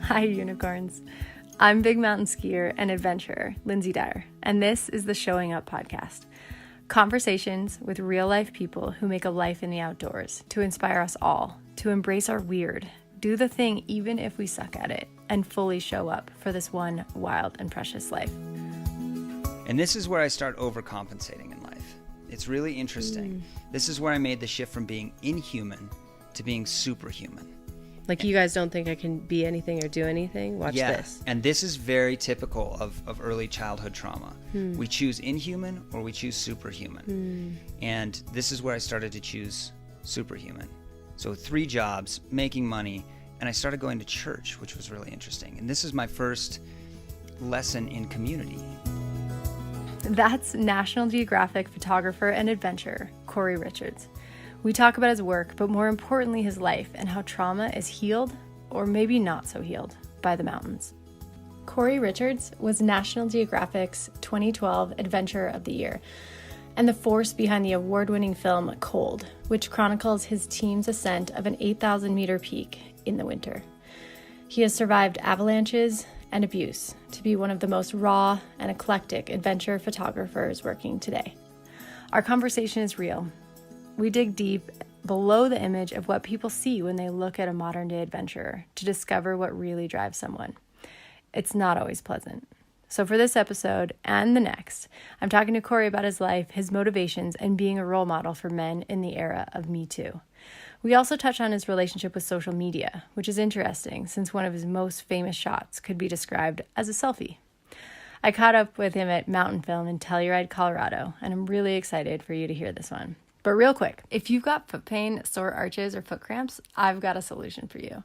Hi, unicorns. I'm big mountain skier and adventurer, Lynsey Dyer, and this is the Showing Up podcast. Conversations with real-life people who make a life in the outdoors to inspire us all to embrace our weird, do the thing even if we suck at it, and fully show up for this one wild and precious life. And this is where I start overcompensating in life. It's really interesting. This is where I made the shift from being inhuman to being superhuman. Like, you guys don't think I can be anything or do anything? Watch this. And this is very typical of early childhood trauma. We choose inhuman or we choose superhuman. And this is where I started to choose superhuman. So 3 jobs, making money, and I started going to church, which was really interesting. And this is my first lesson in community. That's National Geographic photographer and adventurer, Cory Richards. We talk about his work, but more importantly, his life and how trauma is healed, or maybe not so healed, by the mountains. Cory Richards was National Geographic's 2012 Adventurer of the Year, and the force behind the award-winning film Cold, which chronicles his team's ascent of an 8,000-meter peak in the winter. He has survived avalanches and abuse to be one of the most raw and eclectic adventure photographers working today. Our conversation is real. We dig deep below the image of what people see when they look at a modern-day adventurer to discover what really drives someone. It's not always pleasant. So for this episode and the next, I'm talking to Cory about his life, his motivations, and being a role model for men in the era of Me Too. We also touch on his relationship with social media, which is interesting since one of his most famous shots could be described as a selfie. I caught up with him at Mountain Film in Telluride, Colorado, and I'm really excited for you to hear this one. But real quick, if you've got foot pain, sore arches, or foot cramps, I've got a solution for you.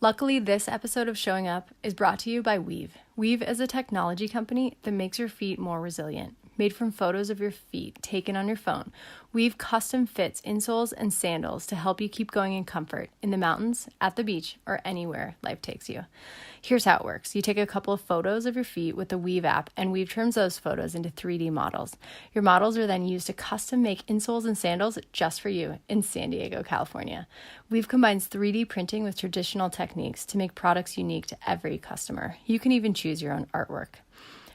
Luckily, this episode of Showing Up is brought to you by Weave. Weave is a technology company that makes your feet more resilient. Made from photos of your feet taken on your phone, Weave custom fits insoles and sandals to help you keep going in comfort in the mountains, at the beach, or anywhere life takes you. Here's how it works. You take a couple of photos of your feet with the Weave app, and Weave turns those photos into 3D models. Your models are then used to custom make insoles and sandals just for you in San Diego, California. Weave combines 3D printing with traditional techniques to make products unique to every customer. You can even choose your own artwork.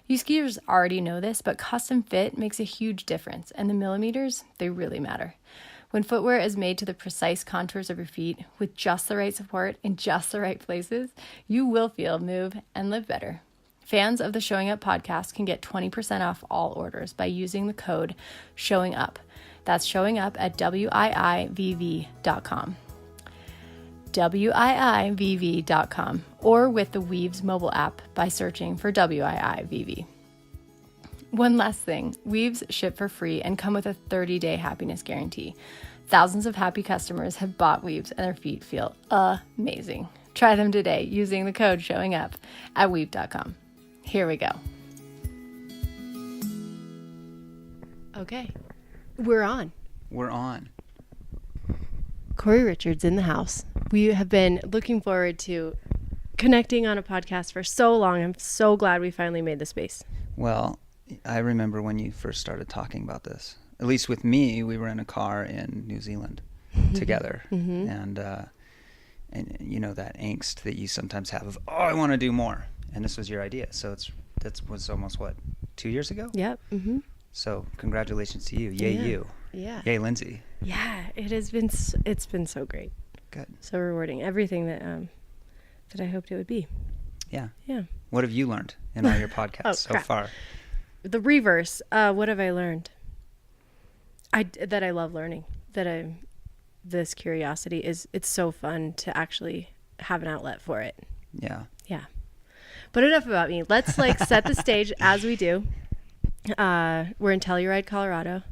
You skiers already know this, but custom fit makes a huge difference, and the millimeters, they really matter. When footwear is made to the precise contours of your feet with just the right support in just the right places, you will feel, move, and live better. Fans of the Showing Up podcast can get 20% off all orders by using the code SHOWINGUP. That's showing up at WIIVV.com. WIIVV.com, or with the Weave's mobile app by searching for WIIVV. One last thing, Weaves ship for free and come with a 30-day happiness guarantee. Thousands of happy customers have bought Weaves and their feet feel amazing. Try them today using the code SHOWINGUP at Weave.com. Here we go. Okay, we're on. Cory Richards in the house. We have been looking forward to connecting on a podcast for so long. I'm so glad we finally made the space. Well, I remember when you first started talking about this. At least with me, we were in a car in New Zealand together. And you know, that angst that you sometimes have of, oh, I want to do more. And this was your idea. So that was almost, 2 years ago? Yep. So congratulations to you. Yay, you. Yeah. Yay, Lynsey. Yeah, it's been so great. Good. So rewarding. Everything that I hoped it would be. Yeah. Yeah. What have you learned in all your podcasts so far? The reverse. What have I learned? That I love learning. This curiosity it's so fun to actually have an outlet for it. Yeah. Yeah. But enough about me. Let's set the stage as we do. We're in Telluride, Colorado.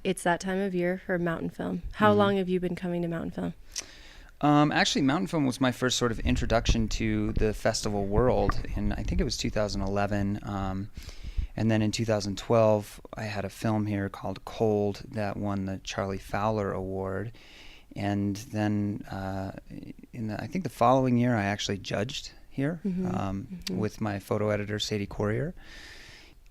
It's that time of year for Mountain Film. How long have you been coming to Mountain Film? Actually, Mountain Film was my first sort of introduction to the festival world in, I think it was 2011. And then in 2012, I had a film here called Cold that won the Charlie Fowler Award. And then I think the following year, I actually judged here with my photo editor, Sadie Courier.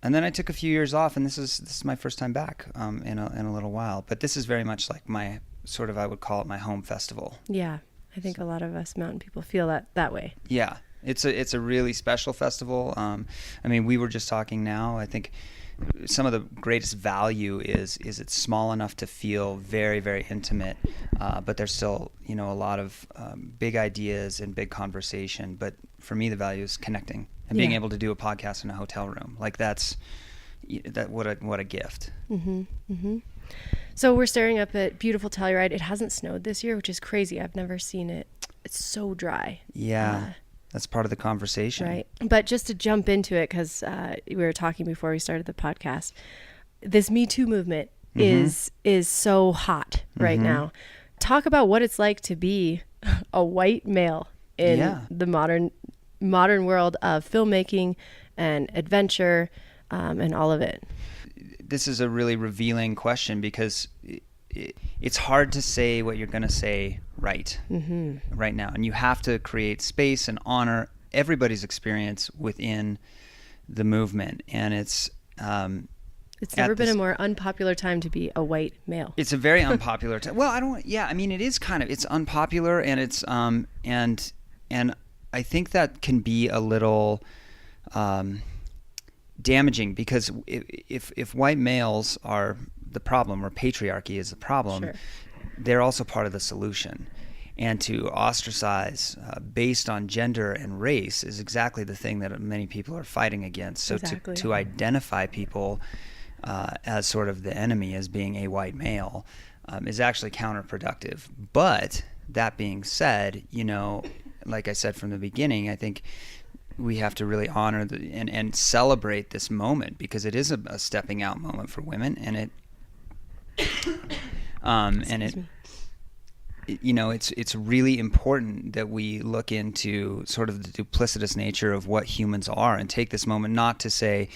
And then I took a few years off, and this is my first time back in a little while. But this is very much like my sort of, I would call it my home festival. Yeah, I think a lot of us mountain people feel that way. Yeah, it's a really special festival. I mean, we were just talking now. I think some of the greatest value is it's small enough to feel very, very intimate, but there's still, a lot of big ideas and big conversation. But for me, the value is connecting and being able to do a podcast in a hotel room. Like what a gift. Mm-hmm. Mm-hmm. So we're staring up at beautiful Telluride. It hasn't snowed this year, which is crazy. I've never seen it. It's so dry. Yeah. That's part of the conversation. Right. But just to jump into it, because we were talking before we started the podcast, this Me Too movement is so hot right now. Talk about what it's like to be a white male in the modern world of filmmaking and adventure and all of it. This is a really revealing question because it's hard to say what you're going to say right now. And you have to create space and honor everybody's experience within the movement. And it's never been a more unpopular time to be a white male. It's a very unpopular time. Well, it is it's unpopular, and it's and I think that can be a little damaging, because if white males are the problem, or patriarchy is the problem, they're also part of the solution. And to ostracize based on gender and race is exactly the thing that many people are fighting against. So to identify people as sort of the enemy, as being a white male, is actually counterproductive. But that being said, like I said from the beginning, I think we have to really honor and celebrate this moment, because it is a stepping out moment for women, and it's really important that we look into sort of the duplicitous nature of what humans are, and take this moment not to say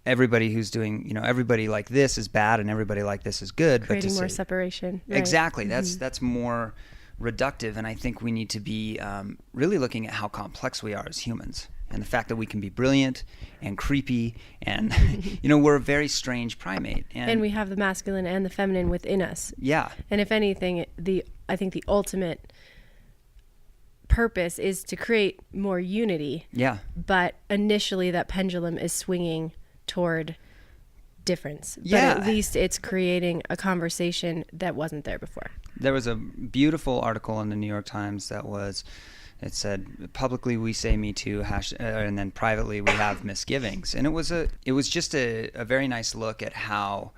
everybody who's doing, everybody like this is bad and everybody like this is good, creating but to more say, separation. Right. Exactly. That's more reductive, and I think we need to be really looking at how complex we are as humans, and the fact that we can be brilliant and creepy, and we're a very strange primate, and we have the masculine and the feminine within us. Yeah. And if anything, I think the ultimate purpose is to create more unity. Yeah. But initially, that pendulum is swinging toward difference. Yeah. But at least it's creating a conversation that wasn't there before. There was a beautiful article in the New York Times it said, publicly we say Me Too, and then privately we have misgivings. And it was just a very nice look at how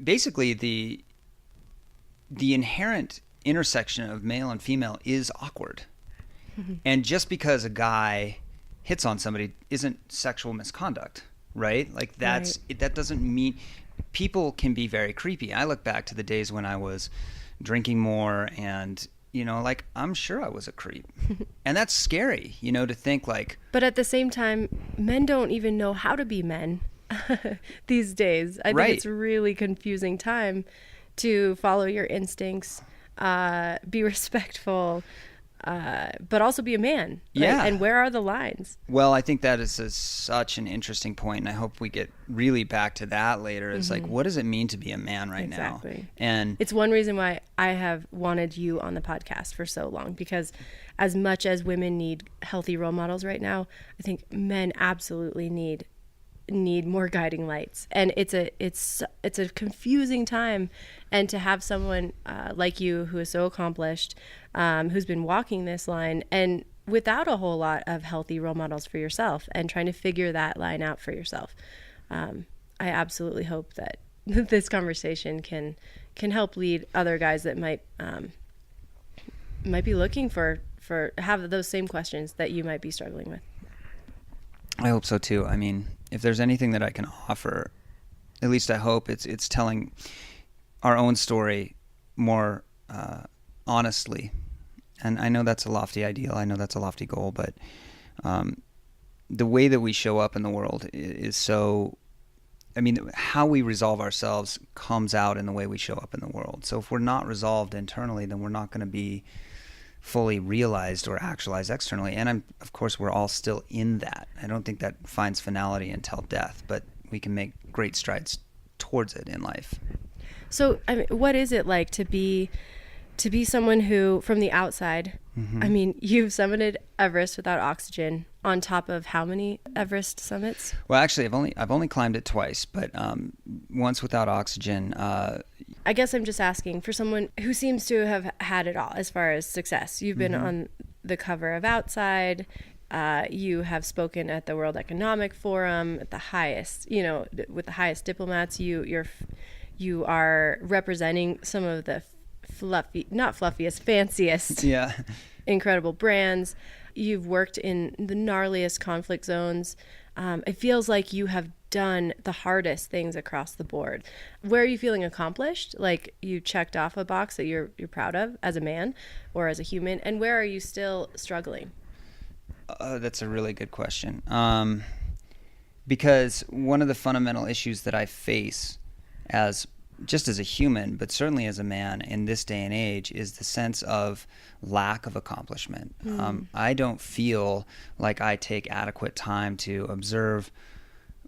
basically the inherent intersection of male and female is awkward. And just because a guy hits on somebody isn't sexual misconduct, right? Like that doesn't mean people can be very creepy. I look back to the days when I was drinking more, and I'm sure I was a creep. And that's scary, to think like. But at the same time, men don't even know how to be men these days. I think it's a really confusing time to follow your instincts, be respectful, but also be a man. Right? Yeah. And where are the lines? Well, I think that is such an interesting point, and I hope we get really back to that later. It's like, what does it mean to be a man now? Exactly. And it's one reason why I have wanted you on the podcast for so long, because as much as women need healthy role models right now, I think men absolutely need more guiding lights. And it's a confusing time, and to have someone like you, who is so accomplished, who's been walking this line and without a whole lot of healthy role models for yourself, and trying to figure that line out for yourself. I absolutely hope that this conversation can help lead other guys that might be looking for have those same questions that you might be struggling with. I hope so too. I mean, if there's anything that I can offer, at least I hope it's telling our own story more honestly. And I know that's a lofty ideal. I know that's a lofty goal, but the way that we show up in the world is so. I mean, how we resolve ourselves comes out in the way we show up in the world. So if we're not resolved internally, then we're not going to be fully realized or actualized externally. And of course, we're all still in that. I don't think that finds finality until death, but we can make great strides towards it in life. So, I mean, what is it like to be to be someone who, from the outside, Mm-hmm. I mean, you've summited Everest without oxygen on top of how many Everest summits? Well, actually, I've only climbed it twice, but once without oxygen. I guess I'm just asking for someone who seems to have had it all as far as success. You've been on the cover of Outside. You have spoken at the World Economic Forum at the highest, with the highest diplomats. You are representing some of the not fluffiest, fanciest, incredible brands. You've worked in the gnarliest conflict zones. It feels like you have done the hardest things across the board. Where are you feeling accomplished? Like you checked off a box that you're proud of as a man or as a human, and where are you still struggling? That's a really good question. Because one of the fundamental issues that I face just as a human, but certainly as a man in this day and age, is the sense of lack of accomplishment. I don't feel like I take adequate time to observe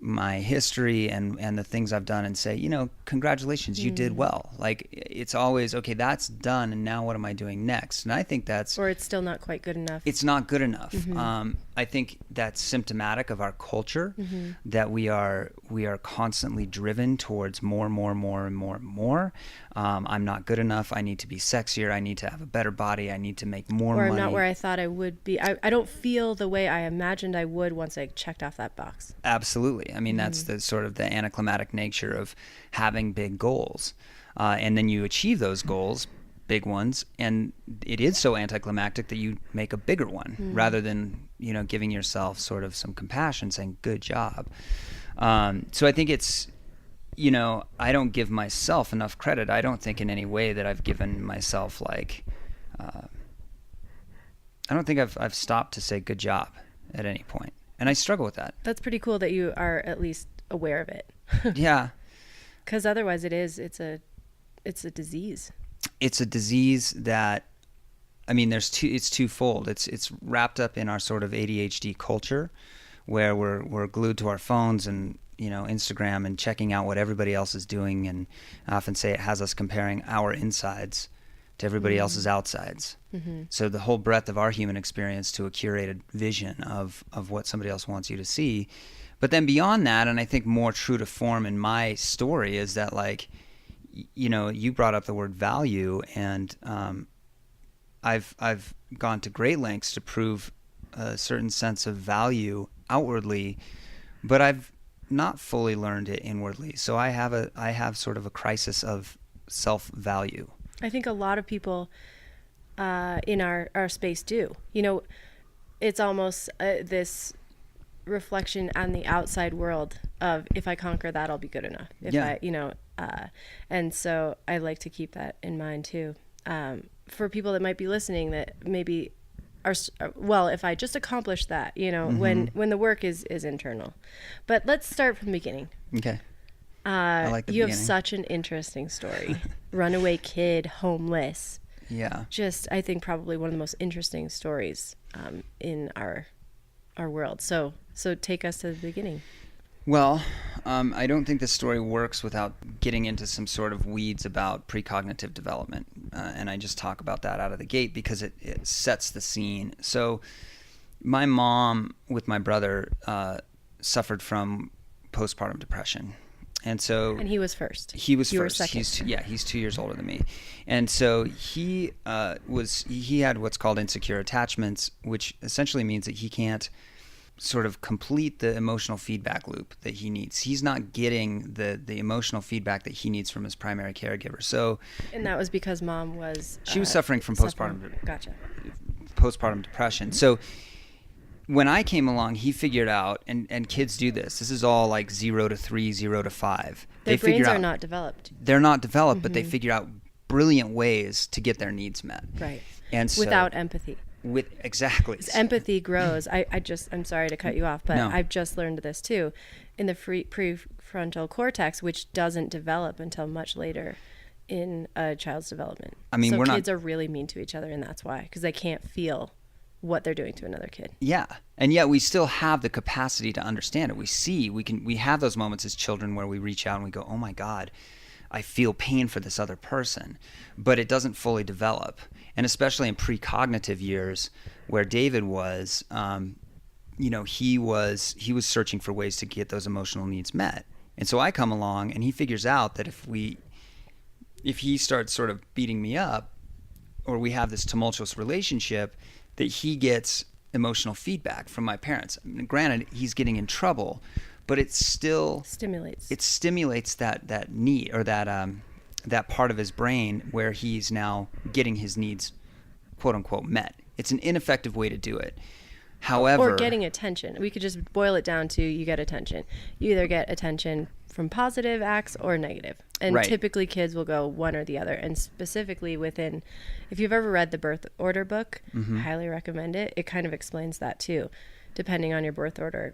my history and the things I've done and say, congratulations, you did well. Like, it's always, okay, that's done, and now what am I doing next? And I think or it's still not quite good enough. It's not good enough. I think that's symptomatic of our culture, that we are constantly driven towards more. I'm not good enough. I need to be sexier. I need to have a better body. I need to make more money. Or I'm not where I thought I would be. I don't feel the way I imagined I would once I checked off that box. Absolutely. I mean, that's the sort of the anticlimactic nature of having big goals. And then you achieve those goals, big ones, and it is so anticlimactic that you make a bigger one rather than, giving yourself sort of some compassion, saying, good job. So I think it's, I don't give myself enough credit. I don't think in any way that I've given myself I don't think I've stopped to say good job at any point. And I struggle with that. That's pretty cool that you are at least aware of it. Yeah. Because otherwise it's a disease. It's a disease that, it's twofold. It's wrapped up in our sort of ADHD culture, where we're glued to our phones and, Instagram and checking out what everybody else is doing. And I often say it has us comparing our insides to everybody else's outsides. So the whole breadth of our human experience to a curated vision of what somebody else wants you to see. But then beyond that, and I think more true to form in my story, is that you brought up the word value, and I've gone to great lengths to prove a certain sense of value outwardly, but I've not fully learned it inwardly. So I have sort of a crisis of self-value. I think a lot of people in our space do. It's almost this reflection on the outside world of, if I conquer that, I'll be good enough. And so I like to keep that in mind too. For people that might be listening that maybe if I just accomplish that, when the work is internal. But let's start from the beginning. Okay. I like the you beginning. have such an interesting story. Runaway kid, homeless. Yeah. Just, I think, probably one of the most interesting stories in our world. So take us to the beginning. Well, I don't think the story works without getting into some sort of weeds about precognitive development. And I just talk about that out of the gate because it sets the scene. So my mom, with my brother, suffered from postpartum depression. And he was first. He was you first. Were second. He's 2 years older than me. And so he had what's called insecure attachments, which essentially means that he can't sort of complete the emotional feedback loop that he needs. He's not getting the emotional feedback that he needs from his primary caregiver. So, and that was because mom was suffering from postpartum depression. So when I came along, he figured out, and kids do this. This is all like 0 to 3, 0 to 5. Their brains are not developed. They're not developed, but they figure out brilliant ways to get their needs met. Right. And so, without empathy. Exactly. Empathy grows. I'm sorry to cut you off, but No. I've just learned this too. In the prefrontal cortex, which doesn't develop until much later in a child's development. So kids are really mean to each other, and that's why, because they can't feel what they're doing to another kid. Yeah. And yet we still have the capacity to understand it. We have those moments as children where we reach out and we go, oh my God, I feel pain for this other person, but it doesn't fully develop. And especially in precognitive years, where David was, he was searching for ways to get those emotional needs met. And so I come along, and he figures out that if he starts sort of beating me up, or we have this tumultuous relationship, that he gets emotional feedback from my parents. I mean, granted, he's getting in trouble, but it still stimulates that need, or that part of his brain where he's now getting his needs, quote unquote, met. It's an ineffective way to do it. However, or getting attention. We could just boil it down to you get attention. You either get attention from positive acts or negative. And right. Typically kids will go one or the other. And specifically within, if you've ever read the birth order book, I highly recommend it. It kind of explains that too, depending on your birth order.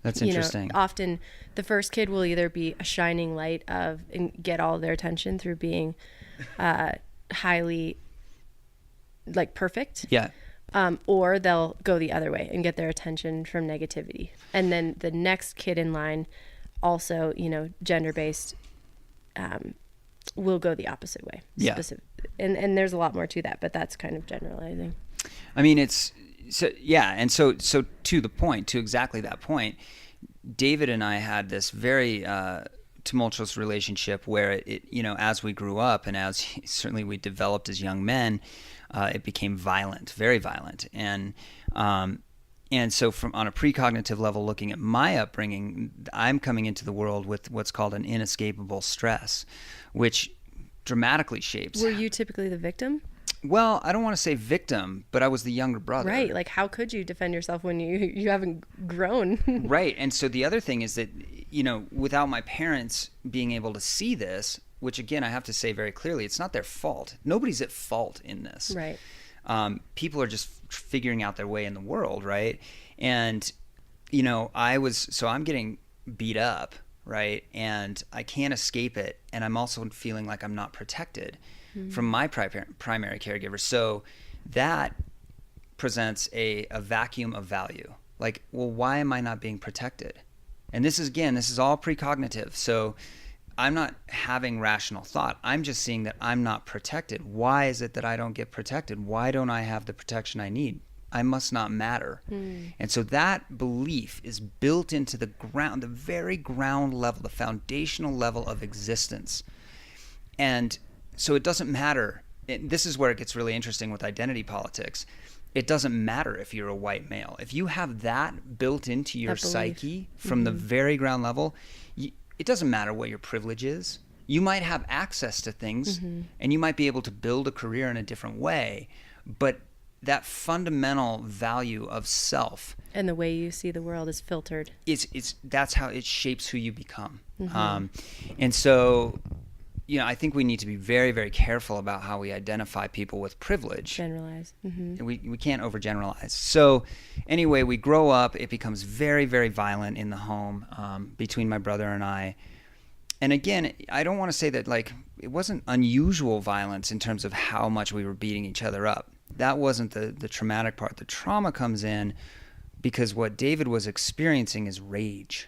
That's interesting. Often the first kid will either be a shining light and get all their attention through being highly perfect. Yeah. Or they'll go the other way and get their attention from negativity. And then the next kid in line, also, gender-based, will go the opposite way. Yeah. And there's a lot more to that, but that's kind of generalizing. I mean, it's so yeah, and so to the point, to exactly that point, David and I had this very tumultuous relationship where it as we grew up and as certainly we developed as young men, it became violent, very violent, and so from on a precognitive level, looking at my upbringing, I'm coming into the world with what's called an inescapable stress, which dramatically shapes. Were you typically the victim? Well, I don't want to say victim, but I was the younger brother. Right. Like, how could you defend yourself when you haven't grown? Right. And so the other thing is that, without my parents being able to see this, which again, I have to say very clearly, it's not their fault. Nobody's at fault in this. Right. People are just figuring out their way in the world, right? And, I'm getting beat up, right? And I can't escape it. And I'm also feeling like I'm not protected from my primary caregiver. So that presents a vacuum of value. Like, well, why am I not being protected? And this is all precognitive. So I'm not having rational thought. I'm just seeing that I'm not protected. Why is it that I don't get protected? Why don't I have the protection I need? I must not matter. And so that belief is built into the ground, the very ground level, the foundational level of existence. And so it doesn't matter. This is where it gets really interesting with identity politics. It doesn't matter if you're a white male. If you have that built into your psyche from the very ground level, it doesn't matter what your privilege is. You might have access to things and you might be able to build a career in a different way, but that fundamental value of self and the way you see the world is filtered. That's how it shapes who you become. And so, I think we need to be very, very careful about how we identify people with privilege. Generalize. We can't overgeneralize. So anyway, we grow up. It becomes very, very violent in the home between my brother and I. And again, I don't want to say that it wasn't unusual violence in terms of how much we were beating each other up. That wasn't the traumatic part. The trauma comes in because what David was experiencing is rage.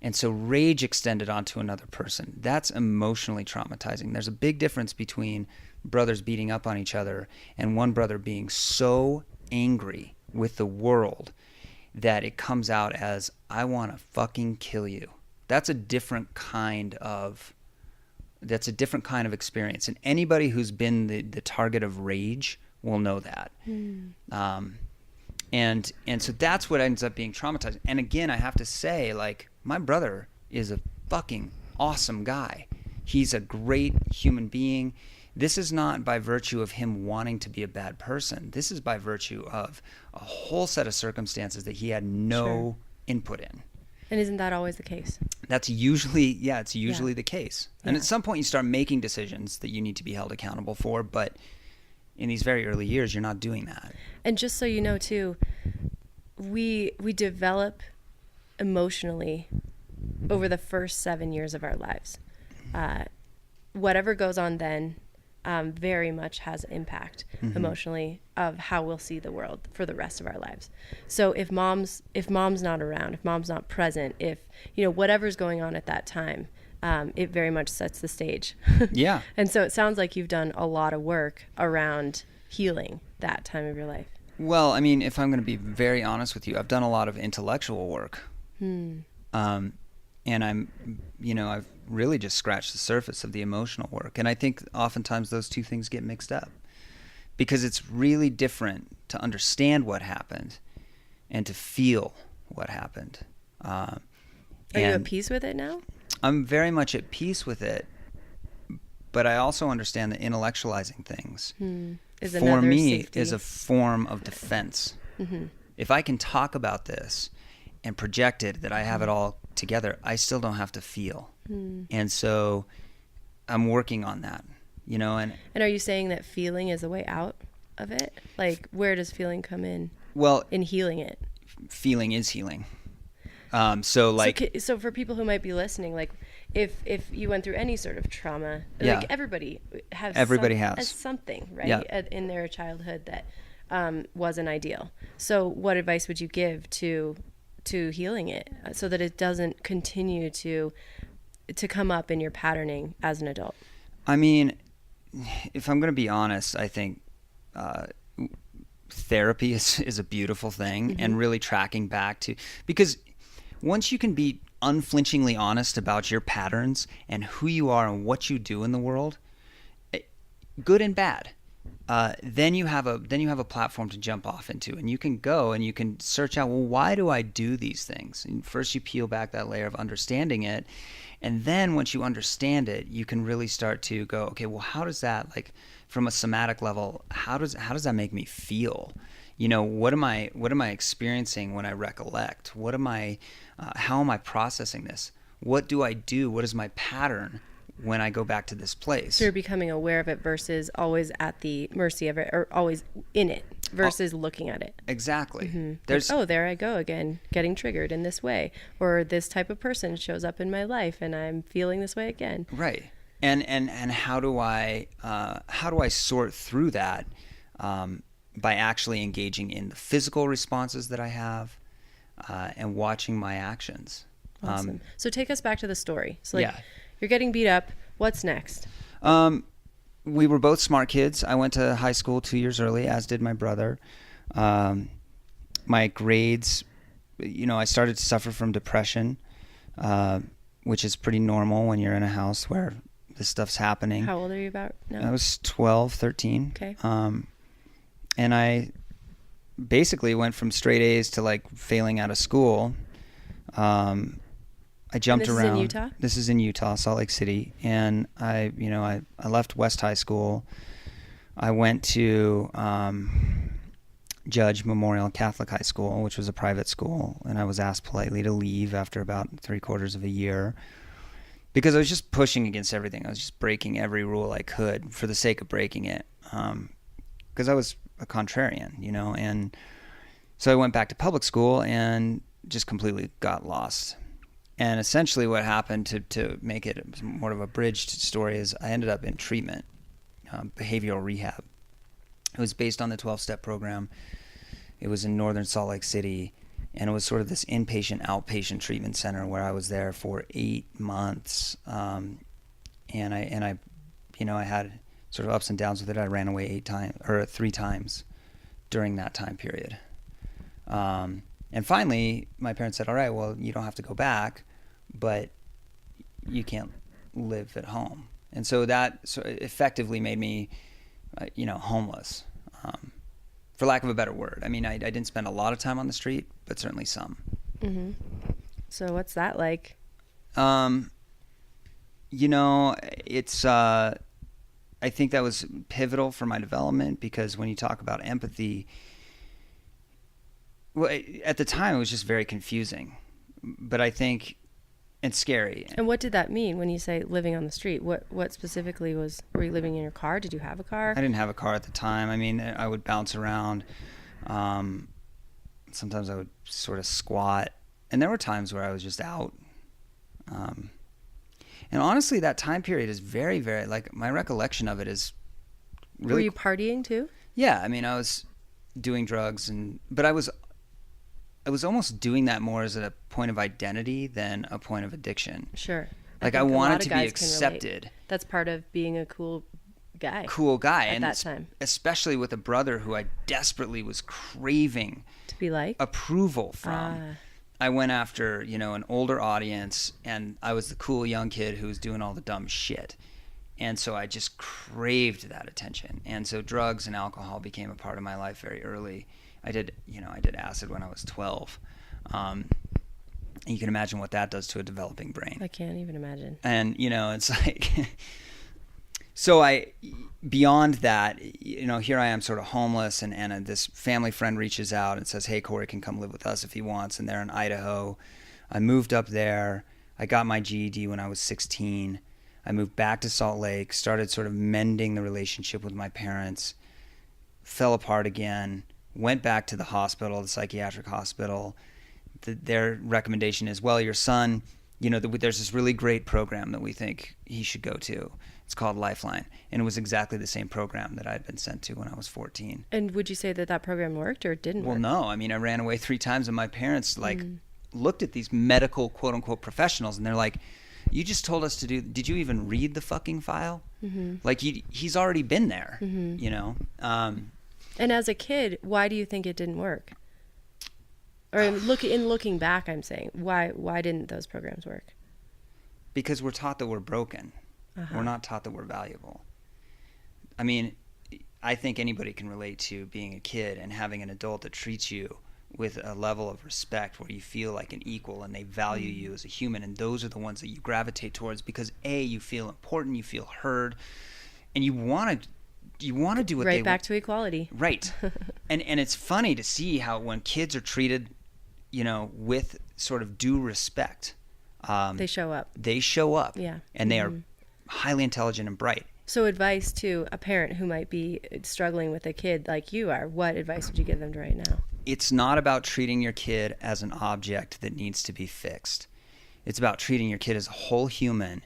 And so rage extended onto another person. That's emotionally traumatizing. There's a big difference between brothers beating up on each other and one brother being so angry with the world that it comes out as, I want to fucking kill you. That's a different kind of experience. And anybody who's been the target of rage will know that. And so that's what ends up being traumatizing. And again, I have to say, my brother is a fucking awesome guy. He's a great human being. This is not by virtue of him wanting to be a bad person. This is by virtue of a whole set of circumstances that he had no input in. And isn't that always the case? That's usually, it's usually the case. And at some point you start making decisions that you need to be held accountable for, but in these very early years, you're not doing that. And just so you know, too, we develop emotionally over the first 7 years of our lives. Whatever goes on then very much has impact emotionally of how we'll see the world for the rest of our lives. So if mom's not around, if mom's not present, if whatever's going on at that time, it very much sets the stage. Yeah. And so it sounds like you've done a lot of work around healing that time of your life. Well, I mean, if I'm going to be very honest with you, I've done a lot of intellectual work. And I've really just scratched the surface of the emotional work. And I think oftentimes those two things get mixed up because it's really different to understand what happened and to feel what happened. Are you at peace with it now? I'm very much at peace with it, but I also understand that intellectualizing things for me is a form of defense. If I can talk about this and project it, that I have it all together, I still don't have to feel. And so I'm working on that, and are you saying that feeling is a way out of it? Like, where does feeling come in? Well, in healing it? Feeling is healing. So for people who might be listening, like if you went through any sort of trauma, like everybody has something, right? Yeah. In their childhood that wasn't ideal. So what advice would you give to healing it so that it doesn't continue to come up in your patterning as an adult? I mean, if I'm going to be honest, I think therapy is a beautiful thing, and really tracking back to, because once you can be unflinchingly honest about your patterns and who you are and what you do in the world, good and bad, then you have a platform to jump off into, and you can go and you can search out, well, why do I do these things? And first you peel back that layer of understanding it, and then once you understand it, you can really start to go, okay, well, how does that, like, from a somatic level, how does that make me feel? What am I experiencing when I recollect? How am I processing this? What do I do? What is my pattern when I go back to this place? So you're becoming aware of it versus always at the mercy of it, or always in it versus looking at it. Exactly. There's there I go again, getting triggered in this way, or this type of person shows up in my life and I'm feeling this way again. Right. And how do I sort through that by actually engaging in the physical responses that I have and watching my actions. Awesome. So take us back to the story. So you're getting beat up. What's next? We were both smart kids. I went to high school 2 years early, as did my brother. My grades, I started to suffer from depression, which is pretty normal when you're in a house where this stuff's happening. How old are you about now? I was 12, 13. Okay. And I basically went from straight A's to like failing out of school. I jumped around. This is in Utah? This is in Utah, Salt Lake City. And I left West High School. I went to Judge Memorial Catholic High School, which was a private school. And I was asked politely to leave after about 3/4 of a year because I was just pushing against everything. I was just breaking every rule I could for the sake of breaking it. Because I was a contrarian, and so I went back to public school and just completely got lost. And essentially what happened, to make it more of a bridged story, is I ended up in treatment, behavioral rehab. It was based on the 12-step program. It was in northern Salt Lake City, and it was sort of this inpatient, outpatient treatment center where I was there for 8 months. And I had sort of ups and downs with it. I ran away 3 times during that time period. And finally, my parents said, all right, well, you don't have to go back, but you can't live at home. And so that effectively made me, homeless, for lack of a better word. I mean, I didn't spend a lot of time on the street, but certainly some. Mm-hmm. So what's that like? It's... I think that was pivotal for my development because when you talk about empathy, well, at the time it was just very confusing, but I think it's scary. And what did that mean when you say living on the street? What specifically were you living in your car? Did you have a car? I didn't have a car at the time. I mean, I would bounce around. Sometimes I would sort of squat, and there were times where I was just out. And honestly, that time period is very, very, like, my recollection of it is really... Were you partying too? Yeah, I mean, I was doing drugs, but I was almost doing that more as a point of identity than a point of addiction. Sure. Like I think a lot wanted of to be guys can relate. accepted. That's part of being a cool guy. At that time. Especially with a brother who I desperately was craving To be like? approval from. I went after, an older audience, and I was the cool young kid who was doing all the dumb shit. And so I just craved that attention. And so drugs and alcohol became a part of my life very early. I did acid when I was 12. And you can imagine what that does to a developing brain. I can't even imagine. And, it's like, so beyond that, here I am sort of homeless, and this family friend reaches out and says, hey, Cory can come live with us if he wants. And they're in Idaho. I moved up there. I got my GED when I was 16. I moved back to Salt Lake, started sort of mending the relationship with my parents, fell apart again, went back to the hospital, the psychiatric hospital. Their recommendation is, well, your son, there's this really great program that we think he should go to. It's called Lifeline. And it was exactly the same program that I had been sent to when I was 14. And would you say that program worked or it didn't work? Well, no. I mean, I ran away 3 times, and my parents, looked at these medical, quote-unquote, professionals, and they're like, you just told us to do, did you even read the fucking file? Mm-hmm. Like, he's already been there, And as a kid, why do you think it didn't work? Or looking back, I'm saying, why didn't those programs work? Because we're taught that we're broken. Uh-huh. We're not taught that we're valuable. I mean, I think anybody can relate to being a kid and having an adult that treats you with a level of respect where you feel like an equal and they value you as a human, and those are the ones that you gravitate towards because you feel important, you feel heard, and you want to do what they want. Right back to equality. Right. and it's funny to see how when kids are treated, with sort of due respect, they show up. Yeah. And they are highly intelligent and bright. So advice to a parent who might be struggling with a kid like you are, what advice would you give them right now? It's not about treating your kid as an object that needs to be fixed. It's about treating your kid as a whole human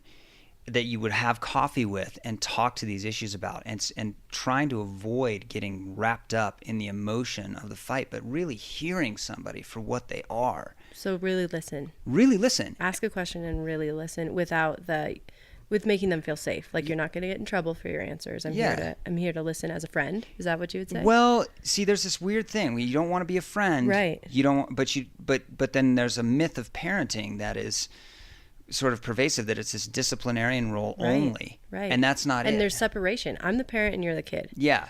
that you would have coffee with and talk to these issues about, and trying to avoid getting wrapped up in the emotion of the fight, but really hearing somebody for what they are. So really listen. Really listen. Ask a question and really listen with making them feel safe. Like you're not going to get in trouble for your answers. I'm here to listen as a friend. Is that what you would say? Well, see, there's this weird thing. You don't want to be a friend. Right. You don't, but then there's a myth of parenting that is sort of pervasive, that it's this disciplinarian role only. Right. And that's not it. And there's separation. I'm the parent and you're the kid. Yeah.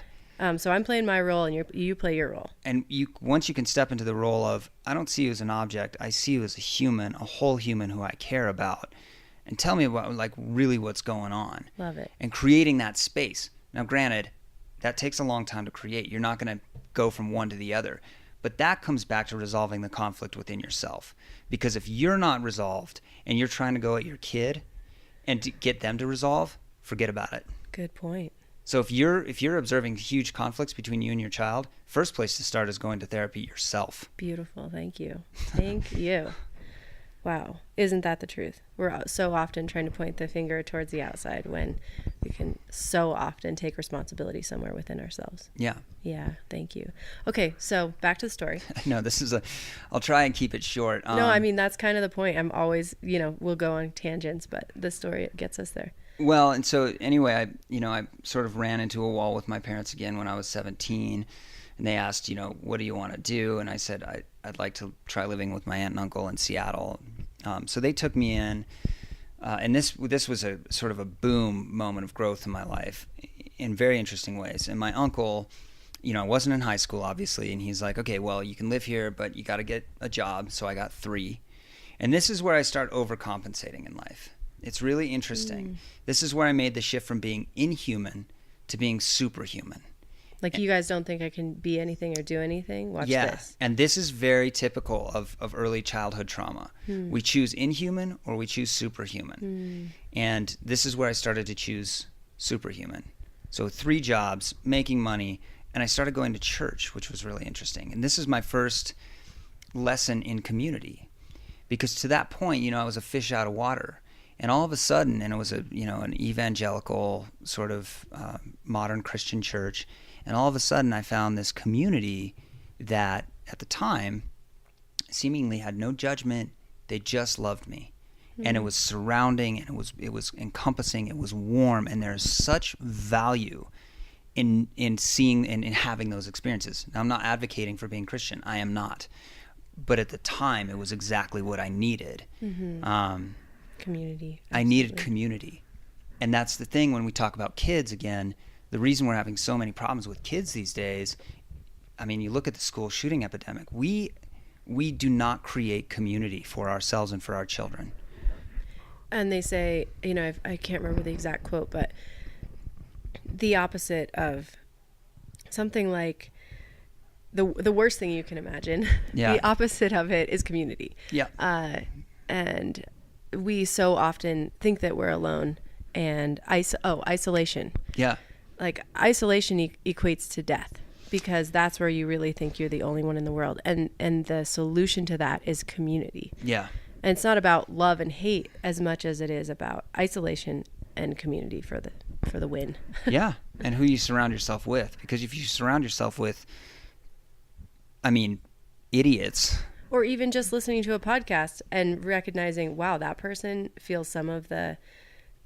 So I'm playing my role and you play your role. And once you can step into the role of, I don't see you as an object, I see you as a human, a whole human who I care about. And tell me about really what's going on. Love it. And creating that space. Now, granted, that takes a long time to create. You're not going to go from one to the other. But that comes back to resolving the conflict within yourself. Because if you're not resolved and you're trying to go at your kid and to get them to resolve, forget about it. Good point. So if you're observing huge conflicts between you and your child, first place to start is going to therapy yourself. Beautiful. Thank you. Thank you. Wow. Isn't that the truth? We're so often trying to point the finger towards the outside when we can so often take responsibility somewhere within ourselves. Yeah. Yeah. Thank you. Okay. So back to the story. No, I'll try and keep it short. No, I mean, that's kind of the point. I'm always, we'll go on tangents, but the story gets us there. Well, and so anyway, I sort of ran into a wall with my parents again when I was 17. And they asked, what do you want to do? And I said, I'd like to try living with my aunt and uncle in Seattle. So they took me in, and this was a sort of a boom moment of growth in my life in very interesting ways. And my uncle, I wasn't in high school, obviously, and he's like, okay, well, you can live here, but you got to get a job. So I got 3. And this is where I start overcompensating in life. It's really interesting. This is where I made the shift from being inhuman to being superhuman. Like, you guys don't think I can be anything or do anything? Watch this. And this is very typical of early childhood trauma. We choose inhuman or we choose superhuman. And this is where I started to choose superhuman. So 3 jobs, making money, and I started going to church, which was really interesting. And this is my first lesson in community. Because to that point, I was a fish out of water. And all of a sudden, and it was an evangelical sort of modern Christian church, and all of a sudden I found this community that at the time seemingly had no judgment. They just loved me. and it was surrounding, and it was encompassing, it was warm, and there's such value in seeing and in having those experiences. Now, I'm not advocating for being Christian. I am not. But at the time, it was exactly what I needed. Community. Absolutely. I needed community. And that's the thing when we talk about kids again, the reason we're having so many problems with kids these days, I mean, you look at the school shooting epidemic, we do not create community for ourselves and for our children. And they say, I can't remember the exact quote, but the opposite of something like the worst thing you can imagine. Yeah. The opposite of it is community. Yeah. And we so often think that we're alone, and isolation. Yeah. Like isolation equates to death, because that's where you really think you're the only one in the world. And the solution to that is community. Yeah. And it's not about love and hate as much as it is about isolation and community for the win. Yeah. And who you surround yourself with. Because if you surround yourself with, idiots. Or even just listening to a podcast and recognizing, wow, that person feels some of the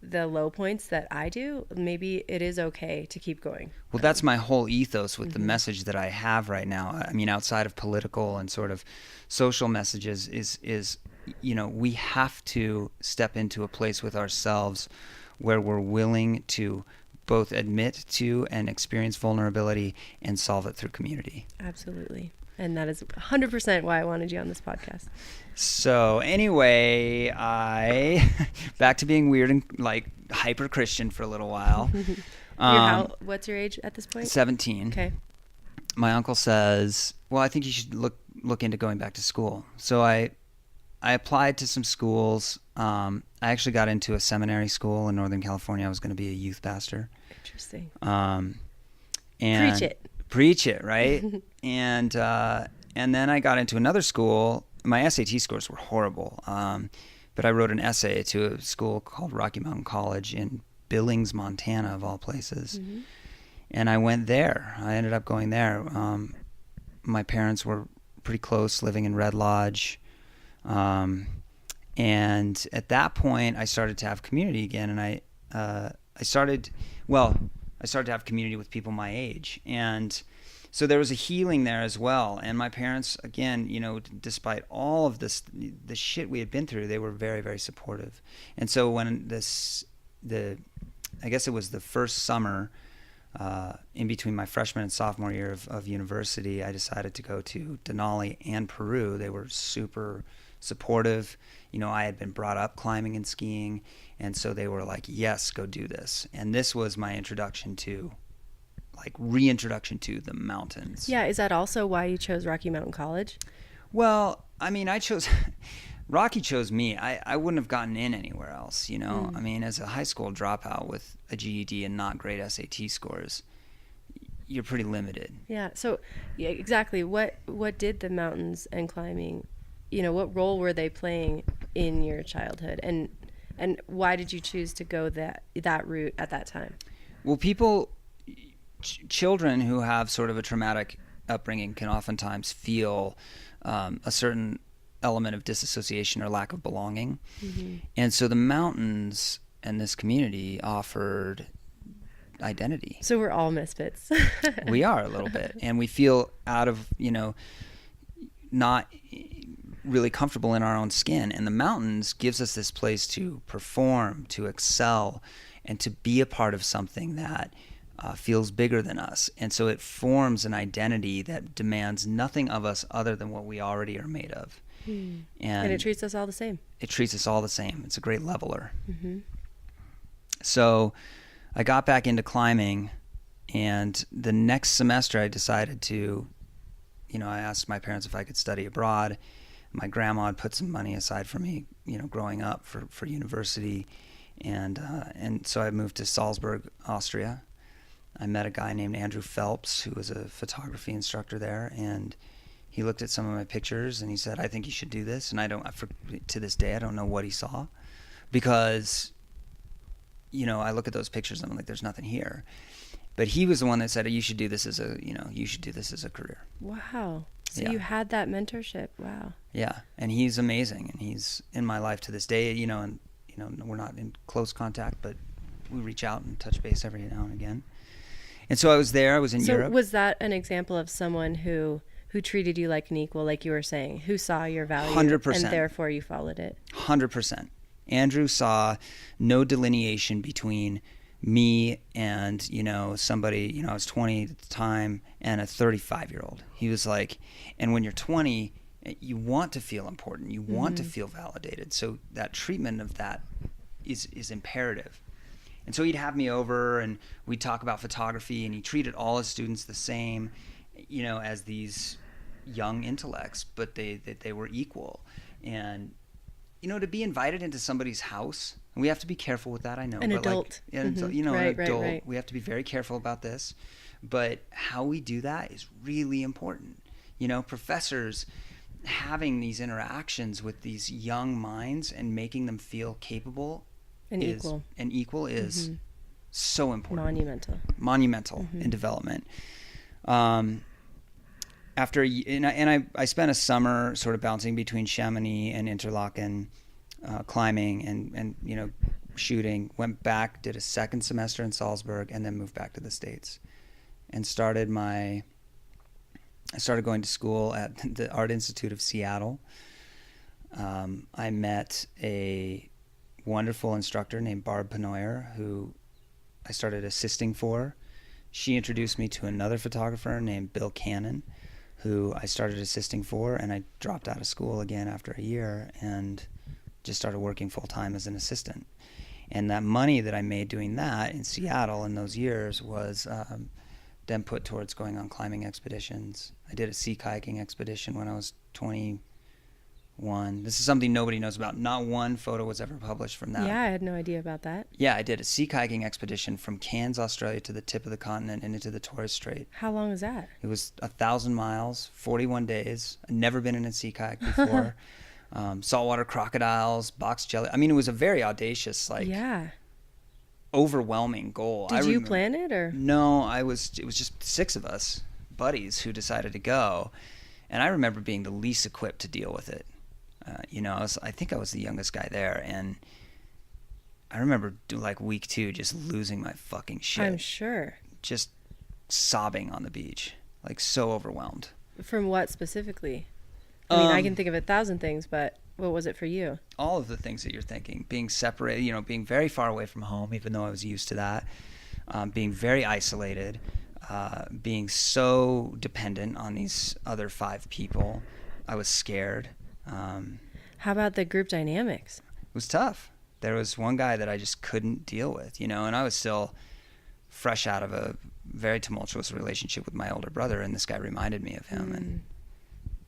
low points that I do. Maybe it is okay to keep going. Well, that's my whole ethos with the message that I have right now. Outside of political and sort of social messages is we have to step into a place with ourselves where we're willing to both admit to and experience vulnerability and solve it through community. Absolutely. And that is 100% why I wanted you on this podcast. So anyway, back to being weird and like hyper Christian for a little while. What's your age at this point? 17. Okay. My uncle says, well, I think you should look into going back to school. So I applied to some schools. I actually got into a seminary school in Northern California. I was going to be a youth pastor. Interesting. And Preach it, right? and then I got into another school. My SAT scores were horrible, but I wrote an essay to a school called Rocky Mountain College in Billings, Montana, of all places. Mm-hmm. And I went there. I ended up going there. My parents were pretty close, living in Red Lodge. And at that point, I started to have community again, and I started to have community with people my age. And so there was a healing there as well. And my parents, again, despite all of the shit we had been through, they were very, very supportive. And so when I guess it was the first summer in between my freshman and sophomore year of university, I decided to go to Denali and Peru. They were super supportive. I had been brought up climbing and skiing, and so they were like, yes, go do this. And this was my reintroduction to the mountains. Yeah, is that also why you chose Rocky Mountain College? Well, Rocky chose me. I wouldn't have gotten in anywhere else, as a high school dropout with a GED and not great SAT scores, you're pretty limited. Yeah, so yeah, exactly. What did the mountains and climbing, what role were they playing in your childhood, and why did you choose to go that route at that time? Well, children who have sort of a traumatic upbringing can oftentimes feel a certain element of disassociation or lack of belonging. Mm-hmm. And so the mountains and this community offered identity. So we're all misfits. We are a little bit, and we feel out of, not really comfortable in our own skin. And the mountains gives us this place to perform, to excel, and to be a part of something that feels bigger than us. And so it forms an identity that demands nothing of us other than what we already are made of. And it treats us all the same. It treats us all the same. It's a great leveler. Mm-hmm. So I got back into climbing, and the next semester I decided to, I asked my parents if I could study abroad. My grandma had put some money aside for me, growing up for university. And so I moved to Salzburg, Austria. I met a guy named Andrew Phelps, who was a photography instructor there, and he looked at some of my pictures and he said, I think you should do this. And to this day, I don't know what he saw, because, I look at those pictures and I'm like, there's nothing here. But he was the one that said, you should do this as a career. Wow. So Yeah. you had that mentorship. Wow. Yeah. And he's amazing. And he's in my life to this day, and we're not in close contact, but we reach out and touch base every now and again. And so I was there. I was in Europe. So was that an example of someone who treated you like an equal, like you were saying, who saw your value 100%. and therefore you followed it? 100%. Andrew saw no delineation between me and, somebody, I was 20 at the time, and a 35-year-old. He was like, and when you're 20, you want to feel important. You want to feel validated. So that treatment of that is imperative. And so he'd have me over and we'd talk about photography, and he treated all his students the same, as these young intellects, but they were equal. And, to be invited into somebody's house, and we have to be careful with that, I know. An adult. Right, an adult. Right. We have to be very careful about this. But how we do that is really important. Professors having these interactions with these young minds and making them feel capable and equal is so important. Monumental in development. I spent a summer sort of bouncing between Chamonix and Interlaken, climbing and shooting. Went back, did a second semester in Salzburg, and then moved back to the States, and I started going to school at the Art Institute of Seattle. I met a wonderful instructor named Barb Penoyer, who I started assisting for. She introduced me to another photographer named Bill Cannon, who I started assisting for, and I dropped out of school again after a year and just started working full-time as an assistant. And that money that I made doing that in Seattle in those years was then put towards going on climbing expeditions. I did a sea kayaking expedition when I was 21. This is something nobody knows about. Not one photo was ever published from that. Yeah, I had no idea about that. Yeah, I did a sea kayaking expedition from Cairns, Australia to the tip of the continent and into the Torres Strait. How long was that? It was 1,000 miles, 41 days. I'd never been in a sea kayak before. Saltwater crocodiles, box jelly. I mean, it was a very audacious, overwhelming goal. Did you plan it or? No, it was just 6 of us, buddies, who decided to go. And I remember being the least equipped to deal with it. I think I was the youngest guy there, and I remember week 2 just losing my fucking shit. I'm sure. Just sobbing on the beach, so overwhelmed. From what specifically? I mean, I can think of 1,000 things, but what was it for you? All of the things that you're thinking. Being separated, being very far away from home, even though I was used to that. Being very isolated. Being so dependent on these other 5 people. I was scared. How about the group dynamics? It was tough. There was one guy that I just couldn't deal with, and I was still fresh out of a very tumultuous relationship with my older brother, and this guy reminded me of him, and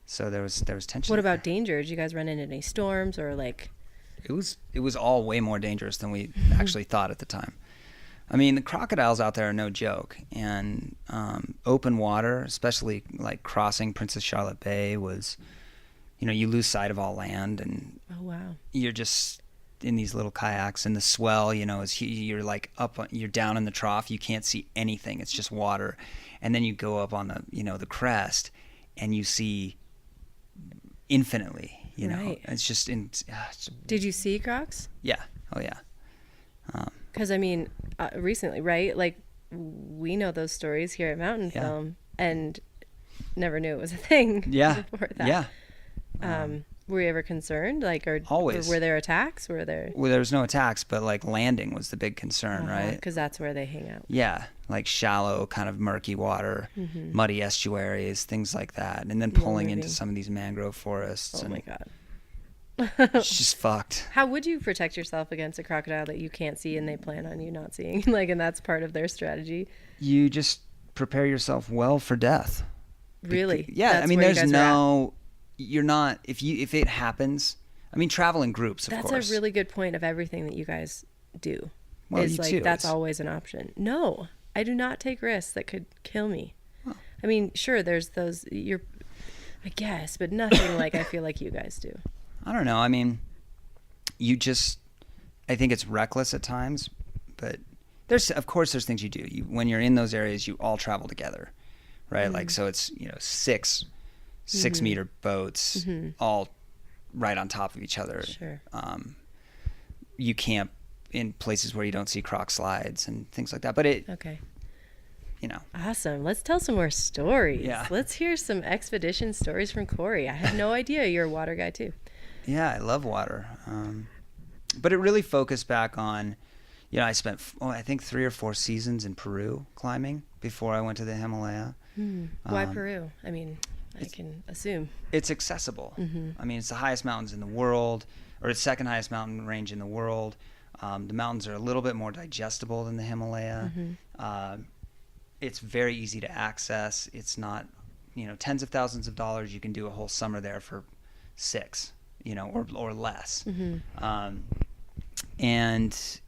so there was tension. What about danger? Did you guys run into any storms or It was all way more dangerous than we actually thought at the time. I mean, the crocodiles out there are no joke, and open water, especially crossing Princess Charlotte Bay, was, you lose sight of all land, and oh wow, you're just in these little kayaks, and the swell, is you're you're down in the trough, you can't see anything, it's just water, and then you go up on the the crest, and you see infinitely, right. It's just Did you see crocs? Yeah. Oh yeah. Because recently, right? We know those stories here at Mountain Film, and never knew it was a thing. Yeah. Before that. Yeah. Were you ever concerned? Always. Were there attacks? Well, there was no attacks, but landing was the big concern, right? Because that's where they hang out. Yeah, shallow, kind of murky water, muddy estuaries, things like that, and then pulling into some of these mangrove forests. Oh my God. It's just fucked. How would you protect yourself against a crocodile that you can't see and they plan on you not seeing? And that's part of their strategy. You just prepare yourself well for death. Really? Yeah. There's no. You're not. If it happens. Travel in groups. Of course. That's a really good point of everything that you guys do. Well, you too. That's always an option. No, I do not take risks that could kill me. Well, sure, there's those. I guess, but nothing I feel like you guys do. I don't know. I think it's reckless at times, but Of course there's things you do. When you're in those areas, you all travel together, right? Like, so it's, 6 meter boats, all right on top of each other. Sure. You camp in places where you don't see croc slides and things like that. But Okay. Awesome. Let's tell some more stories. Yeah. Let's hear some expedition stories from Cory. I had no idea you're a water guy too. Yeah, I love water. But it really focused back on, I spent, I think 3 or 4 seasons in Peru climbing before I went to the Himalaya. Why Peru? I mean, I can assume. It's accessible. I mean, it's the highest mountains in the world, or it's second highest mountain range in the world. The mountains are a little bit more digestible than the Himalaya. It's very easy to access. It's not, tens of thousands of dollars. You can do a whole summer there for 6, or less. And,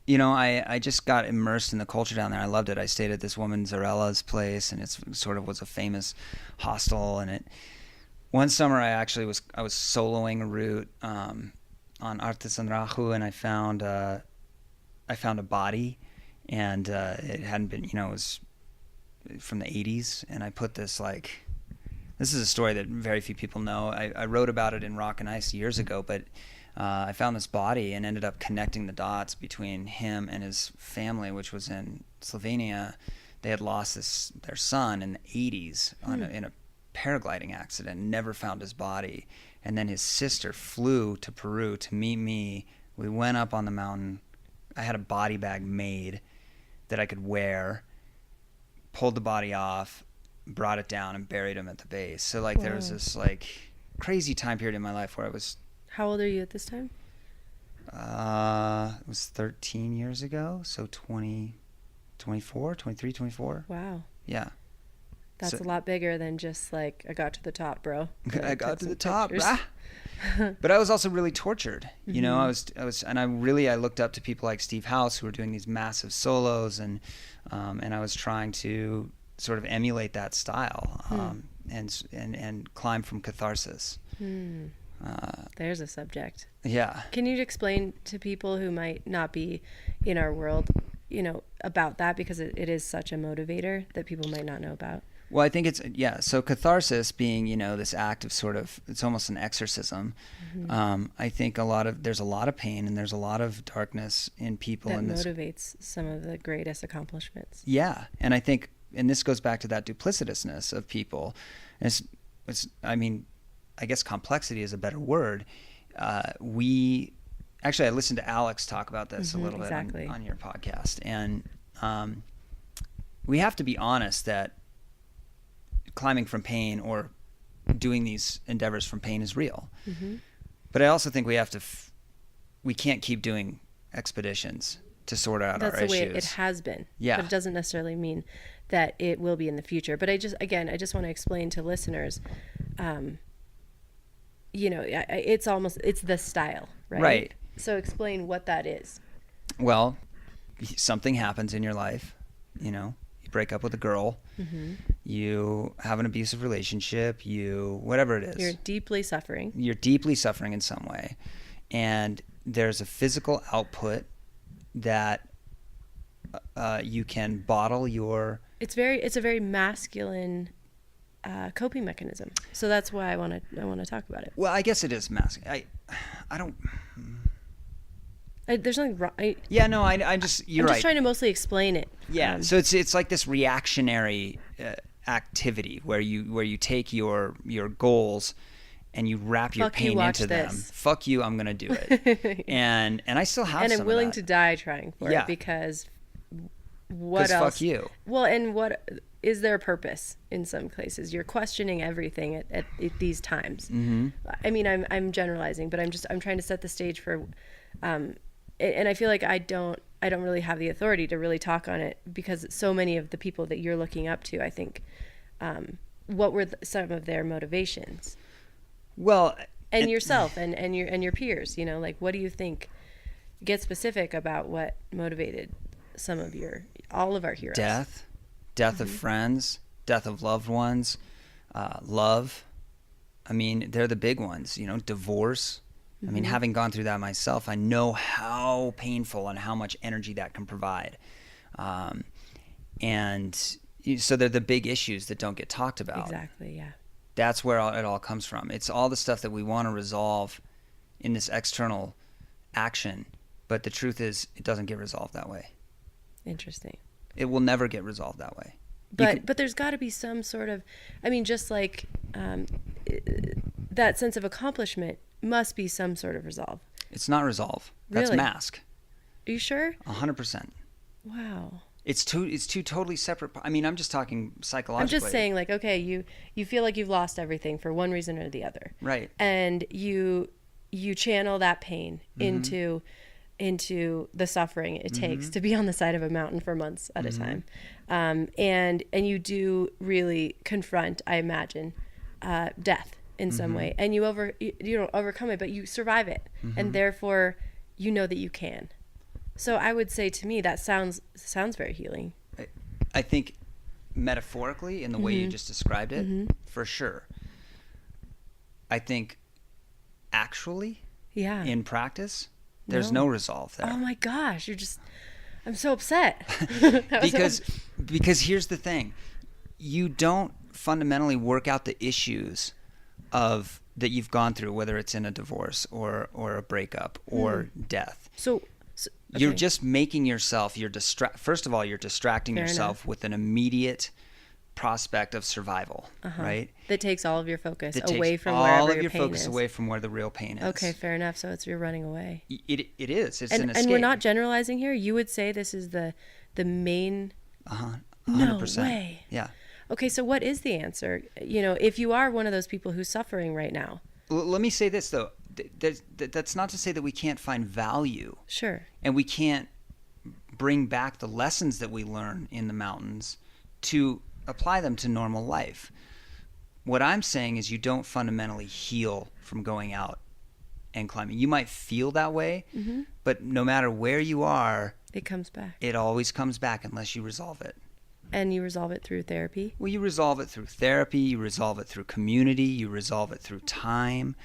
I just got immersed in the culture down there. I loved it. I stayed at this woman Zarella's place, and it sort of was a famous hostel. And one summer I was soloing a route on Artesanrahu, and I found a body, and it hadn't been, it was from the 80s, and I put this is a story that very few people know. I wrote about it in Rock and Ice years ago, but I found this body and ended up connecting the dots between him and his family, which was in Slovenia. They had lost their son in the 80s in a paragliding accident, never found his body. And then his sister flew to Peru to meet me. We went up on the mountain. I had a body bag made that I could wear, pulled the body off, brought it down, and buried him at the base. So there was this crazy time period in my life where I was... How old are you at this time? It was 13 years ago, so 23, 24. Wow. Yeah. That's a lot bigger than just I got to the top, bro. I got to the top. But I was also really tortured. I was, and I looked up to people like Steve House, who were doing these massive solos, and I was trying to sort of emulate that style, and climb from catharsis. There's a subject. Yeah. Can you explain to people who might not be in our world, about that, because it is such a motivator that people might not know about? Well, I think so catharsis being, this act of sort of, it's almost an exorcism. I think there's a lot of pain, and there's a lot of darkness in people. That motivates some of the greatest accomplishments. Yeah. And I think, and this goes back to that duplicitousness of people. And I guess complexity is a better word. I listened to Alex talk about this a little bit on your podcast. And we have to be honest that climbing from pain or doing these endeavors from pain is real. But I also think we can't keep doing expeditions to sort out our issues. That's the way it has been. Yeah. But it doesn't necessarily mean that it will be in the future. But I just want to explain to listeners, it's the style, right? Right. So explain what that is. Well, something happens in your life, you break up with a girl, you have an abusive relationship, whatever it is. You're deeply suffering. You're deeply suffering in some way. And there's a physical output that you can bottle your... It's a very masculine coping mechanism. So that's why I want to talk about it. Well, I guess it is masculine. I don't... There's nothing wrong. I'm just trying to mostly explain it. Yeah. So it's like this reactionary activity where you take your goals and you wrap your pain into them. Fuck you, I'm gonna do it. and I still have some. And I'm willing to die trying for it, because what else? Fuck you. Well, and what is there a purpose in some places? You're questioning everything at these times. I mean, I'm generalizing, but I'm trying to set the stage for. And I feel like I don't really have the authority to really talk on it, because so many of the people that you're looking up to, I think, what were some of their motivations? Well, and yourself and your peers, what do you think? Get specific about what motivated all of our heroes. Death of friends, death of loved ones, love. I mean, they're the big ones, divorce, I mean, having gone through that myself, I know how painful and how much energy that can provide. So they're the big issues that don't get talked about. Exactly, yeah. That's where it all comes from. It's all the stuff that we want to resolve in this external action, but the truth is it doesn't get resolved that way. Interesting. It will never get resolved that way. But there's got to be some sort of, I mean, just like that sense of accomplishment must be some sort of resolve. It's not resolve. That's Really? mask. Are you sure? 100%. Wow. It's two totally separate. I mean, I'm just talking psychologically. I'm just saying, like, okay, you feel like you've lost everything for one reason or the other. Right. And you channel that pain into the suffering it takes to be on the side of a mountain for months at a time. And you do really confront, I imagine, death in some way, and you don't overcome it, but you survive it, and therefore you know that you can. So I would say, to me, that sounds very healing. I think metaphorically, in the way you just described it, for sure. I think actually, in practice, there's no resolve there. Oh my gosh, I'm so upset. Because here's the thing. You don't fundamentally work out the issues that you've gone through, whether it's in a divorce or a breakup or death. So you're just making yourself, first of all, you're distracting Fair yourself enough. with an immediate prospect of survival, right? That takes all of your focus That away takes from all wherever of your your pain focus is. away from where the real pain is. Okay, fair enough. So you're running away. It is. It's an escape. And we're not generalizing here. You would say this is the main. 100%. No way. Yeah. Okay, so what is the answer? If you are one of those people who's suffering right now. Let me say this, though. That's not to say that we can't find value. Sure. And we can't bring back the lessons that we learn in the mountains to apply them to normal life. What I'm saying is you don't fundamentally heal from going out and climbing. You might feel that way, but no matter where you are, It comes back. it always comes back unless you resolve it. And you resolve it through therapy? Well, you resolve it through therapy, you resolve it through community, you resolve it through time.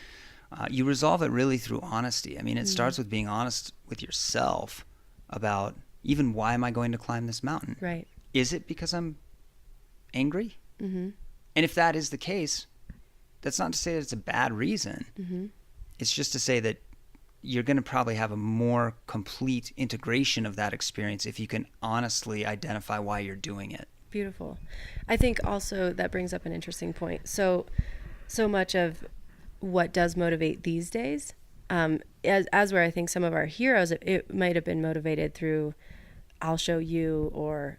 You resolve it really through honesty. I mean, it starts with being honest with yourself about even why am I going to climb this mountain? Right. Is it because I'm angry? And if that is the case, that's not to say that it's a bad reason. It's just to say that you're going to probably have a more complete integration of that experience if you can honestly identify why you're doing it. Beautiful. I think also that brings up an interesting point. So much of what does motivate these days, as where I think some of our heroes, it might have been motivated through I'll show you or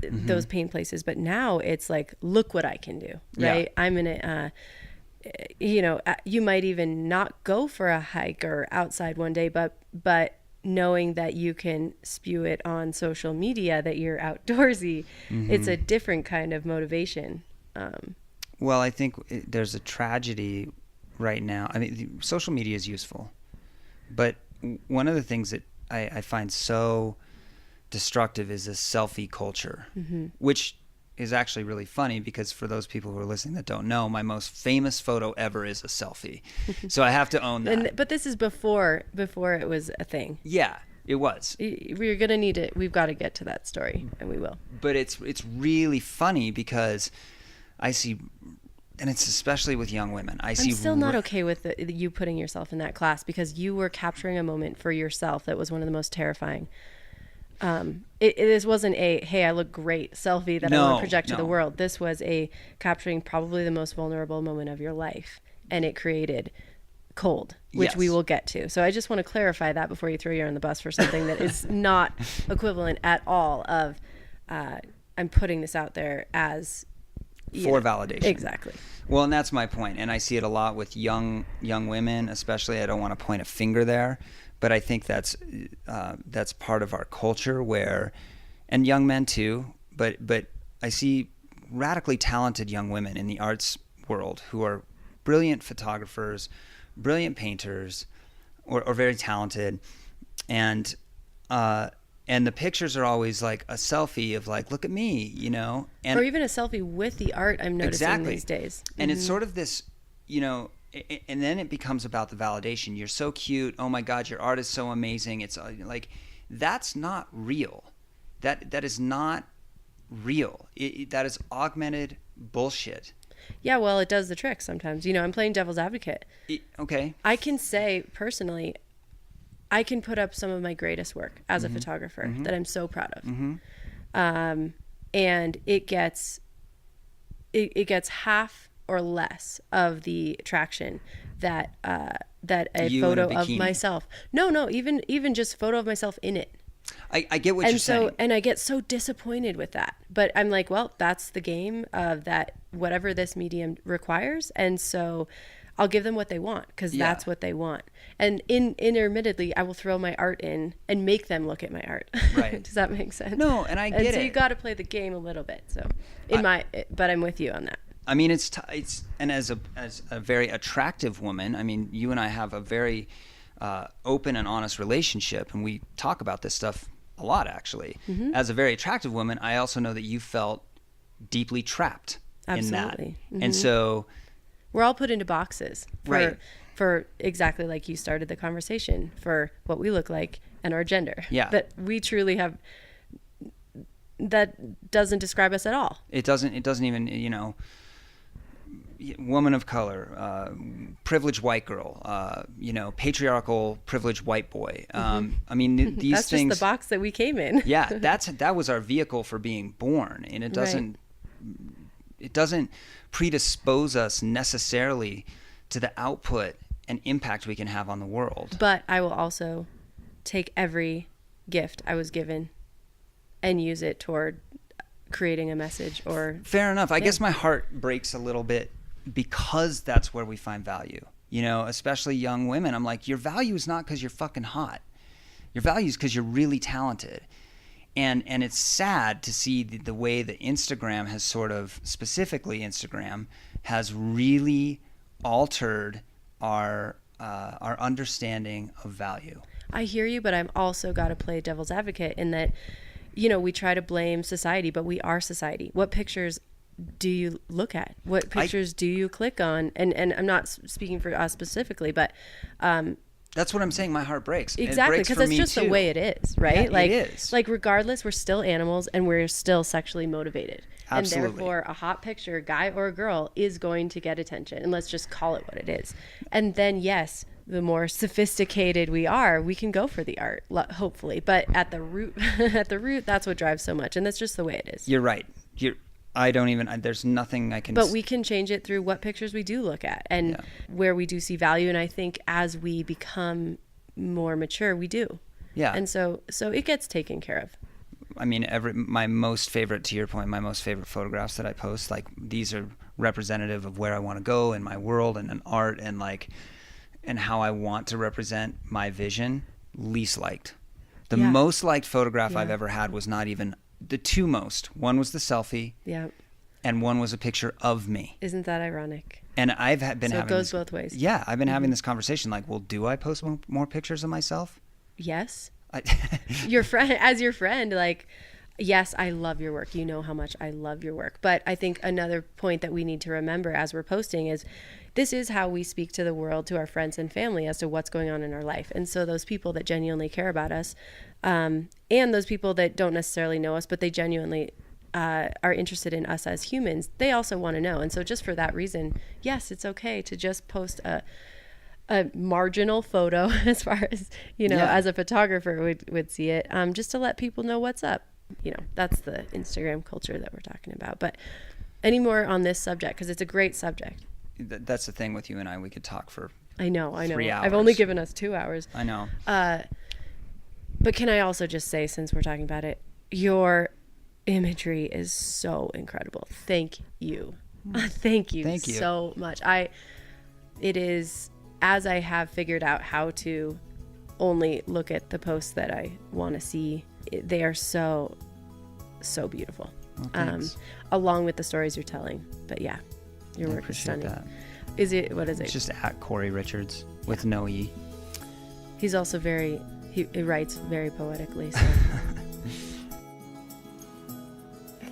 those pain places. But now it's like, look what I can do, right? Yeah. I'm in a, you might even not go for a hike or outside one day, but knowing that you can spew it on social media that you're outdoorsy, it's a different kind of motivation. Well, I think there's a tragedy right now. I mean, social media is useful, but one of the things that I find so destructive is this selfie culture, which is actually really funny because for those people who are listening that don't know, my most famous photo ever is a selfie. So I have to own that. But this is before it was a thing. Yeah, it was. We're going to need it. We've got to get to that story, and we will. But it's really funny because I see, and it's especially with young women. I'm still not okay with you putting yourself in that class because you were capturing a moment for yourself that was one of the most terrifying. This wasn't a, hey, I look great selfie that I want to project to the world. This was a capturing probably the most vulnerable moment of your life. And it created cold, which we will get to. So I just want to clarify that before you throw you on the bus for something that is not equivalent at all of, I'm putting this out there as for validation. Exactly. Well, and that's my point. And I see it a lot with young women, especially. I don't want to point a finger there. But I think that's part of our culture where, and young men too, but I see radically talented young women in the arts world who are brilliant photographers, brilliant painters, or very talented, and the pictures are always like a selfie of like, look at me, and or even a selfie with the art I'm noticing these days. And it's sort of this, and then it becomes about the validation. You're so cute. Oh my God, your art is so amazing. It's like, that's not real. That is not real. That is augmented bullshit. Yeah, well, it does the trick sometimes. You know, I'm playing devil's advocate. Okay. I can say personally, I can put up some of my greatest work as a photographer that I'm so proud of. And it gets half or less of the traction that a You photo in a of bikini. myself. No, even just photo of myself in it. I get what you're saying. And I get so disappointed with that. But I'm like, well, that's the game of that, whatever this medium requires. And so I'll give them what they want, because that's what they want. And intermittently, I will throw my art in and make them look at my art. Right. Does that make sense? No, and I get it. So you got to play the game a little bit. So but I'm with you on that. I mean, it's and as a very attractive woman, I mean, you and I have a very open and honest relationship, and we talk about this stuff a lot, actually. As a very attractive woman, I also know that you felt deeply trapped in that. And so we're all put into boxes Right. for exactly like you started the conversation, for what we look like and our gender. Yeah. But we truly have, that doesn't describe us at all. it doesn't even, you know, woman of color, privileged white girl, you know, patriarchal privileged white boy. I mean, these That's things. just the box that we came in. Yeah, that was our vehicle for being born, and it doesn't predispose us necessarily to the output and impact we can have on the world. But I will also take every gift I was given and use it toward creating a message. Or Fair enough. I guess my heart breaks a little bit because that's where we find value. You know, especially young women. I'm like, your value is not because you're fucking hot. Your value is because you're really talented. And it's sad to see the way that Instagram has sort of, specifically Instagram, has really altered our understanding of value. I hear you, but I'm also got to play devil's advocate in that, you know, we try to blame society, but we are society. What pictures do you look at? What pictures do you click on? And I'm not speaking for us specifically, but that's what I'm saying. My heart breaks. exactly, because that's just the way it is, right? Yeah, like, it is. Like, regardless, we're still animals and we're still sexually motivated. Absolutely. And therefore, a hot picture, guy or girl, is going to get attention. And let's just call it what it is. And then, yes, the more sophisticated we are, we can go for the art, hopefully. But at the root, that's what drives so much. And that's just the way it is. You're right. There's nothing I can... But we can change it through what pictures we do look at and where we do see value. And I think as we become more mature, we do. Yeah. And so it gets taken care of. I mean, my most favorite, to your point, my most favorite photographs that I post, like, these are representative of where I want to go in my world and in art, and like, and how I want to represent my vision. Least liked. The most liked photograph I've ever had was not even the two most. One was the selfie. Yeah. And one was a picture of me. Isn't that ironic? And I've been having it goes both ways. Yeah, I've been having this conversation. Like, well, do I post more pictures of myself? Yes. Your friend, like, yes, I love your work. You know how much I love your work. But I think another point that we need to remember as we're posting is this is how we speak to the world, to our friends and family, as to what's going on in our life. And so those people that genuinely care about us, and those people that don't necessarily know us, but they genuinely are interested in us as humans, they also want to know. And so just for that reason, yes, it's okay to just post a marginal photo, as far as, you know, as a photographer would see it, just to let people know what's up. You know, that's the Instagram culture that we're talking about. But any more on this subject, because it's a great subject. That's the thing with you and I. We could talk for I know. 3 hours. I've only given us 2 hours. I know. But can I also just say, since we're talking about it, your imagery is so incredible. Thank you. Thank you so much. It is, as I have figured out how to only look at the posts that I want to see, they are so beautiful. Along with the stories you're telling. But yeah, your work is stunning. That. What is it? It's just at Cory Richards with no E. He's also he writes very poetically. So.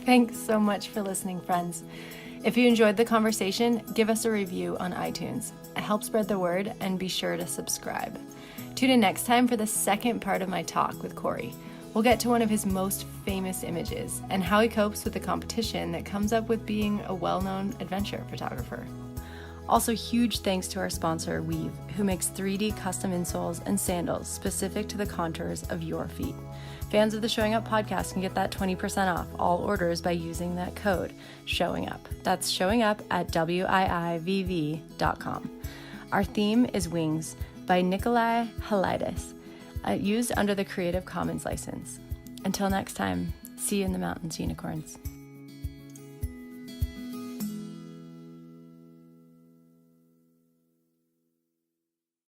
Thanks so much for listening, friends. If you enjoyed the conversation, give us a review on iTunes. It helps spread the word, and be sure to subscribe. Tune in next time for the second part of my talk with Cory. We'll get to one of his most famous images and how he copes with the competition that comes up with being a well-known adventure photographer. Also, huge thanks to our sponsor, Weave, who makes 3D custom insoles and sandals specific to the contours of your feet. Fans of the Showing Up podcast can get that 20% off all orders by using that code, SHOWINGUP. That's showing up at WIIVV.com. Our theme is Wings by Nikolai Halides, used under the Creative Commons license. Until next time, see you in the mountains, unicorns.